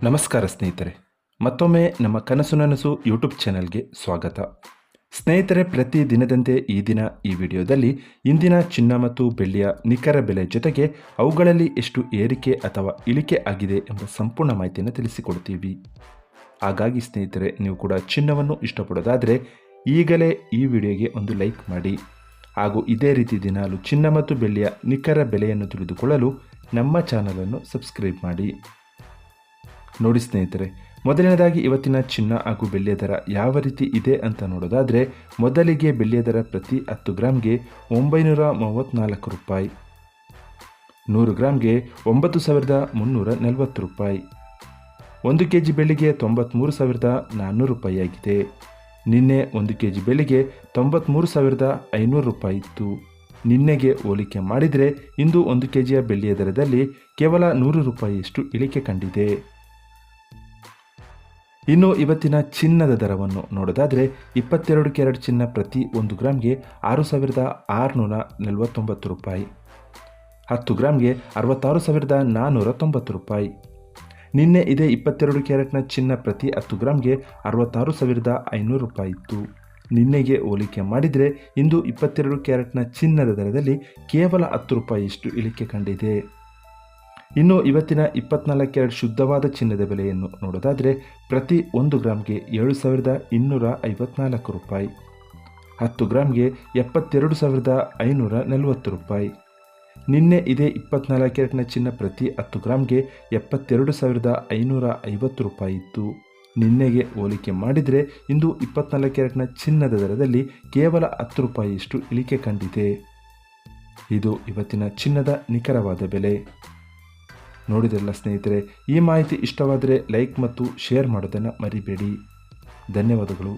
ನಮಸ್ಕಾರ ಸ್ನೇಹಿತರೆ, ಮತ್ತೊಮ್ಮೆ ನಮ್ಮ ಕನಸು ನನಸು ಯೂಟ್ಯೂಬ್ ಚಾನೆಲ್ಗೆ ಸ್ವಾಗತ. ಸ್ನೇಹಿತರೆ, ಪ್ರತಿ ದಿನದಂತೆ ಈ ದಿನ ಈ ವಿಡಿಯೋದಲ್ಲಿ ಇಂದಿನ ಚಿನ್ನ ಮತ್ತು ಬೆಳ್ಳಿಯ ನಿಖರ ಬೆಲೆ ಜೊತೆಗೆ ಅವುಗಳಲ್ಲಿ ಎಷ್ಟು ಏರಿಕೆ ಅಥವಾ ಇಳಿಕೆ ಆಗಿದೆ ಎಂಬ ಸಂಪೂರ್ಣ ಮಾಹಿತಿಯನ್ನು ತಿಳಿಸಿಕೊಡ್ತೀವಿ. ಹಾಗಾಗಿ ಸ್ನೇಹಿತರೆ, ನೀವು ಕೂಡ ಚಿನ್ನವನ್ನು ಇಷ್ಟಪಡೋದಾದರೆ ಈಗಲೇ ಈ ವಿಡಿಯೋಗೆ ಒಂದು ಲೈಕ್ ಮಾಡಿ. ಹಾಗೂ ಇದೇ ರೀತಿ ದಿನಾಲು ಚಿನ್ನ ಮತ್ತು ಬೆಳ್ಳಿಯ ನಿಖರ ಬೆಲೆಯನ್ನು ತಿಳಿದುಕೊಳ್ಳಲು ನಮ್ಮ ಚಾನಲನ್ನು ಸಬ್ಸ್ಕ್ರೈಬ್ ಮಾಡಿ. ನೋಡಿ ಸ್ನೇಹಿತರೆ, ಮೊದಲನೇದಾಗಿ ಇವತ್ತಿನ ಚಿನ್ನ ಹಾಗೂ ಬೆಳ್ಳಿಯ ದರ ಯಾವ ರೀತಿ ಇದೆ ಅಂತ ನೋಡೋದಾದರೆ, ಮೊದಲಿಗೆ ಬೆಳ್ಳಿಯ ದರ ಪ್ರತಿ 10 ಗ್ರಾಮ್ಗೆ 934 ರೂಪಾಯಿ, 100 ಗ್ರಾಮ್ಗೆ 9340 ರೂಪಾಯಿ, 1 kg ಬೆಳ್ಳಿಗೆ 93,400 ರೂಪಾಯಿ ಆಗಿದೆ. ನಿನ್ನೆ 1 kg ಬೆಳ್ಳಿಗೆ 93,500 ರೂಪಾಯಿ ಇತ್ತು. ನಿನ್ನೆಗೆ ಹೋಲಿಕೆ ಮಾಡಿದರೆ ಇಂದು 1 kgಯ ಬೆಳ್ಳಿಯ ದರದಲ್ಲಿ ಕೇವಲ 100 ರೂಪಾಯಿಯಷ್ಟು ಇಳಿಕೆ ಕಂಡಿದೆ. ಇನ್ನು ಇವತ್ತಿನ ಚಿನ್ನದ ದರವನ್ನು ನೋಡೋದಾದರೆ, 22 ಕ್ಯಾರೆಟ್ ಚಿನ್ನ ಪ್ರತಿ 1 ಗ್ರಾಮ್ಗೆ 6,649 ರೂಪಾಯಿ, 10 ಗ್ರಾಮ್ಗೆ 66,490 ರೂಪಾಯಿ. ನಿನ್ನೆ ಇದೇ 22 ಕ್ಯಾರೆಟ್ನ ಚಿನ್ನ ಪ್ರತಿ 10 ಗ್ರಾಮ್ಗೆ 66,500 ರೂಪಾಯಿ ಇತ್ತು. ನಿನ್ನೆಗೆ ಹೋಲಿಕೆ ಮಾಡಿದರೆ ಇಂದು 22 ಕ್ಯಾರೆಟ್ನ ಚಿನ್ನದ ದರದಲ್ಲಿ ಕೇವಲ 10 ರೂಪಾಯಿಯಷ್ಟು ಇಳಿಕೆ ಕಂಡಿದೆ. ಇನ್ನು ಇವತ್ತಿನ 24 ಕ್ಯಾರೆಟ್ ಶುದ್ಧವಾದ ಚಿನ್ನದ ಬೆಲೆಯನ್ನು ನೋಡೋದಾದರೆ, ಪ್ರತಿ 1 ಗ್ರಾಮ್ಗೆ 7,254 ರೂಪಾಯಿ, 10 ಗ್ರಾಮ್ಗೆ 72,540 ರೂಪಾಯಿ. ನಿನ್ನೆ ಇದೇ 24 ಕ್ಯಾರೆಟ್ನ ಚಿನ್ನ ಪ್ರತಿ 10 ಗ್ರಾಮ್ಗೆ 72,550 ರೂಪಾಯಿ ಇತ್ತು. ನಿನ್ನೆಗೆ ಹೋಲಿಕೆ ಮಾಡಿದರೆ ಇಂದು 24 ಕ್ಯಾರೆಟ್ನ ಚಿನ್ನದ ದರದಲ್ಲಿ ಕೇವಲ 10 ರೂಪಾಯಿಯಷ್ಟು ಇಳಿಕೆ ಕಂಡಿದೆ. ಇದು ಇವತ್ತಿನ ಚಿನ್ನದ ನಿಖರವಾದ ಬೆಲೆ. ನೋಡಿದ್ರಲ್ಲ ಸ್ನೇಹಿತರೆ, ಈ ಮಾಹಿತಿ ಇಷ್ಟವಾದರೆ ಲೈಕ್ ಮತ್ತು ಶೇರ್ ಮಾಡೋದನ್ನು ಮರಿಬೇಡಿ. ಧನ್ಯವಾದಗಳು.